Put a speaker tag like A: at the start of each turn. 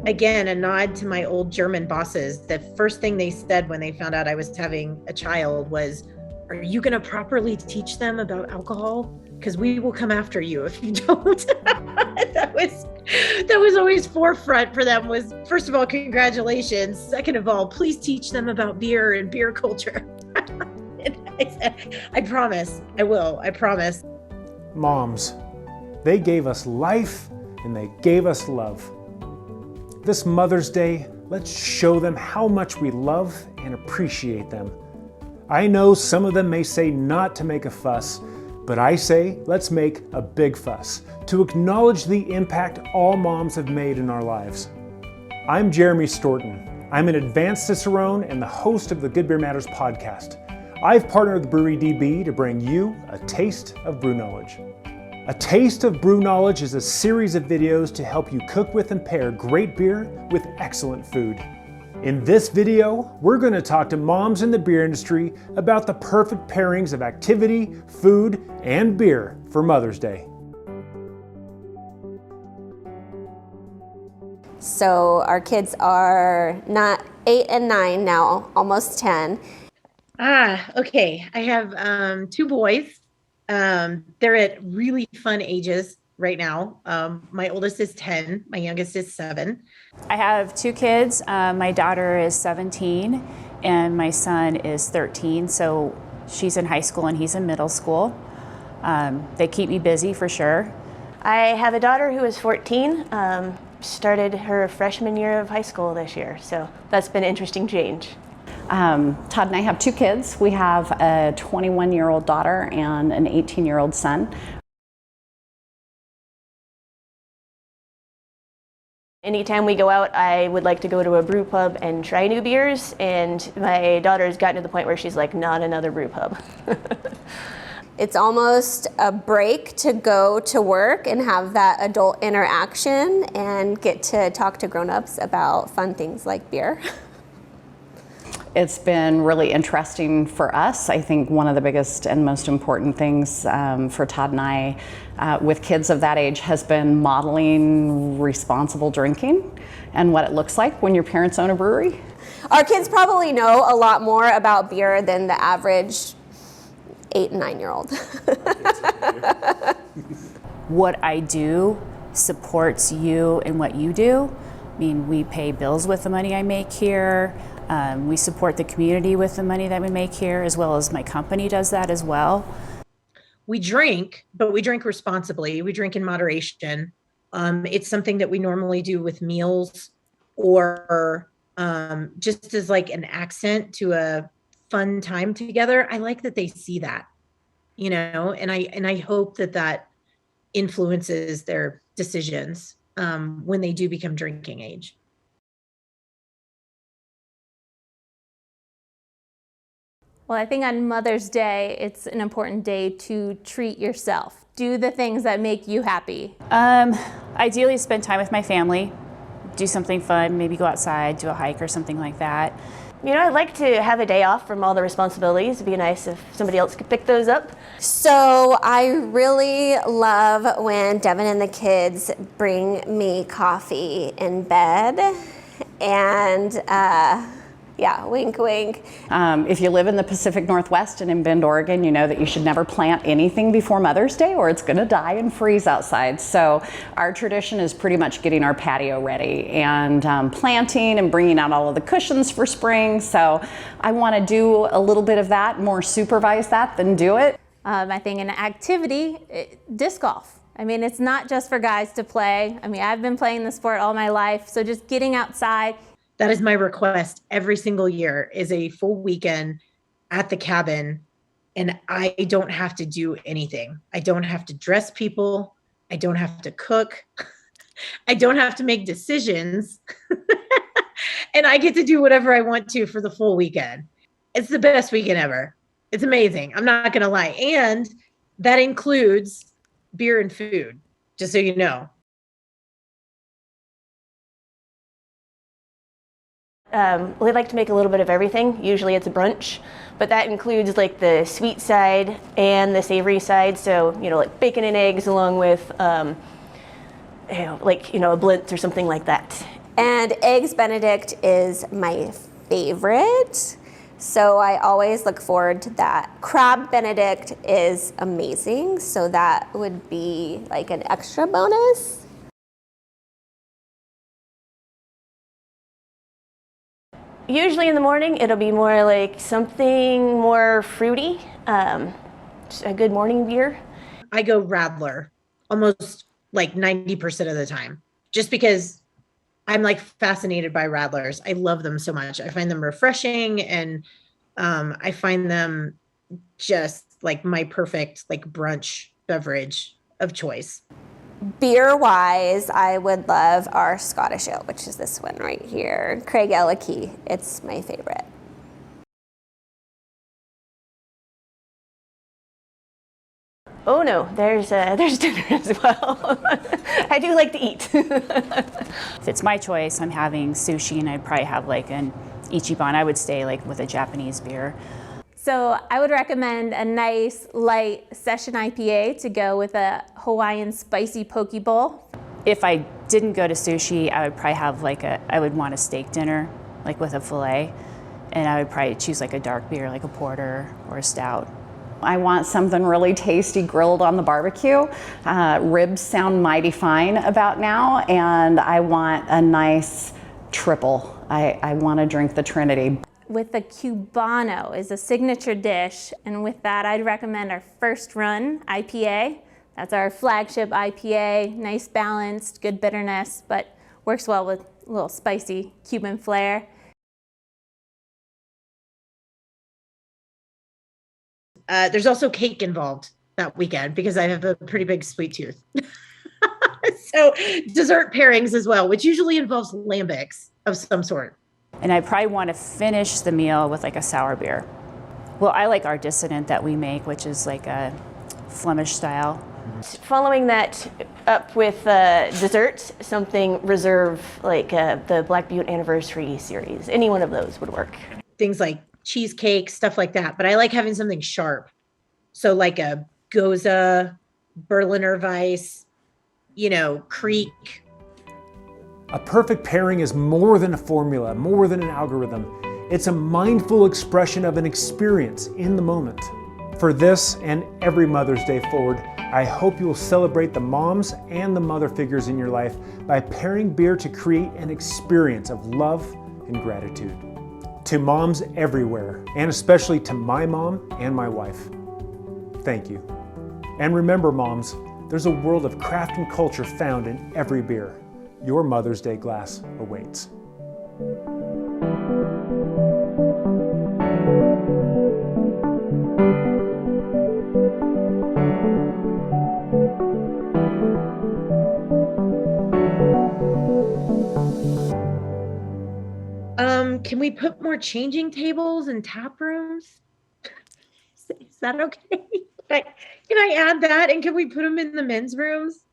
A: Again, a nod to my old German bosses. The first thing they said when they found out I was having a child was, "Are you going to properly teach them about alcohol? Because we will come after you if you don't." that was always forefront for them was, first of all, congratulations. Second of all, please teach them about beer and beer culture. And I said, I promise, I will, I promise.
B: Moms, they gave us life and they gave us love. This Mother's Day, let's show them how much we love and appreciate them. I know some of them may say not to make a fuss, but I say let's make a big fuss to acknowledge the impact all moms have made in our lives. I'm Jeremy Storton. I'm an Advanced Cicerone and the host of the Good Beer Matters podcast. I've partnered with Brewery DB to bring you a taste of BrewKnowledge. A Taste of BrewKnowledge is a series of videos to help you cook with and pair great beer with excellent food. In this video, we're going to talk to moms in the beer industry about the perfect pairings of activity, food, and beer for Mother's Day.
C: So our kids are not 8 and 9 now, almost 10.
A: Okay. I have 2 boys. They're at really fun ages right now. My oldest is 10, my youngest is 7.
D: I have 2 kids. My daughter is 17 and my son is 13. So she's in high school and he's in middle school. They keep me busy for sure.
E: I have a daughter who is 14, started her freshman year of high school this year. So that's been an interesting change.
F: Todd and I have 2 kids. We have a 21-year-old daughter and an 18-year-old son.
E: Anytime we go out, I would like to go to a brew pub and try new beers, and my daughter's gotten to the point where she's like, not another brew pub.
C: It's almost a break to go to work and have that adult interaction and get to talk to grown-ups about fun things like beer.
F: It's been really interesting for us. I think one of the biggest and most important things for Todd and I with kids of that age has been modeling responsible drinking and what it looks like when your parents own a brewery.
C: Our kids probably know a lot more about beer than the average 8 and 9-year-old.
D: What I do supports you and what you do. I mean, we pay bills with the money I make here. We support the community with the money that we make here, as well as my company does that as well.
A: We drink, but we drink responsibly. We drink in moderation. It's something that we normally do with meals or just as like an accent to a fun time together. I like that they see that, you know, and I hope that that influences their decisions when they do become drinking age.
G: Well, I think on Mother's Day, it's an important day to treat yourself. Do the things that make you happy.
D: Ideally spend time with my family, do something fun, maybe go outside, do a hike or something like that.
E: You know, I'd like to have a day off from all the responsibilities. It'd be nice if somebody else could pick those up.
C: So I really love when Devin and the kids bring me coffee in bed, and yeah, wink, wink.
F: If you live in the Pacific Northwest and in Bend, Oregon, you know that you should never plant anything before Mother's Day or it's gonna die and freeze outside. So our tradition is pretty much getting our patio ready and planting and bringing out all of the cushions for spring. So I wanna do a little bit of that, more supervise that than do it.
G: I think an activity, disc golf. I mean, it's not just for guys to play. I mean, I've been playing the sport all my life, so just getting outside.
A: That is my request every single year, is a full weekend at the cabin, and I don't have to do anything. I don't have to dress people. I don't have to cook. I don't have to make decisions. And I get to do whatever I want to for the full weekend. It's the best weekend ever. It's amazing. I'm not going to lie. And that includes beer and food, just so you know.
E: We like to make a little bit of everything. Usually it's a brunch, but that includes like the sweet side and the savory side. So, like bacon and eggs along with, a blintz or something like that.
C: And Eggs Benedict is my favorite. So I always look forward to that. Crab Benedict is amazing. So that would be like an extra bonus.
E: Usually in the morning, it'll be more like something more fruity, just a good morning beer.
A: I go Radler almost like 90% of the time, just because I'm like fascinated by Radlers. I love them so much. I find them refreshing, and I find them just like my perfect like brunch beverage of choice.
C: Beer-wise, I would love our Scottish Ale, which is this one right here. Craig Ellicky, it's my favorite.
E: Oh no, there's dinner as well. I do like to eat.
D: If it's my choice, I'm having sushi, and I'd probably have like an Ichiban. I would stay like with a Japanese beer.
G: So I would recommend a nice light session IPA to go with a Hawaiian spicy poke bowl.
D: If I didn't go to sushi, I would probably have I would want a steak dinner, like with a filet, and I would probably choose like a dark beer, like a porter or a stout.
F: I want something really tasty grilled on the barbecue. Ribs sound mighty fine about now, and I want a nice triple. I want to drink the Trinity.
G: With a Cubano is a signature dish, and with that I'd recommend our First Run IPA. That's our flagship IPA, nice balanced, good bitterness, but works well with a little spicy Cuban flair.
A: There's also cake involved that weekend because I have a pretty big sweet tooth. So dessert pairings as well, which usually involves lambics of some sort.
D: And I probably want to finish the meal with like a sour beer. Well, I like our Dissident that we make, which is like a Flemish style.
E: Following that up with desserts, something reserve like the Black Butte Anniversary series. Any one of those would work.
A: Things like cheesecake, stuff like that. But I like having something sharp. So like a Goza, Berliner Weiss, Creek.
B: A perfect pairing is more than a formula, more than an algorithm. It's a mindful expression of an experience in the moment. For this and every Mother's Day forward, I hope you will celebrate the moms and the mother figures in your life by pairing beer to create an experience of love and gratitude. To moms everywhere, and especially to my mom and my wife, thank you. And remember, moms, there's a world of craft and culture found in every beer. Your Mother's Day glass awaits.
A: Can we put more changing tables and tap rooms? Is that okay? Can I add that? And can we put them in the men's rooms?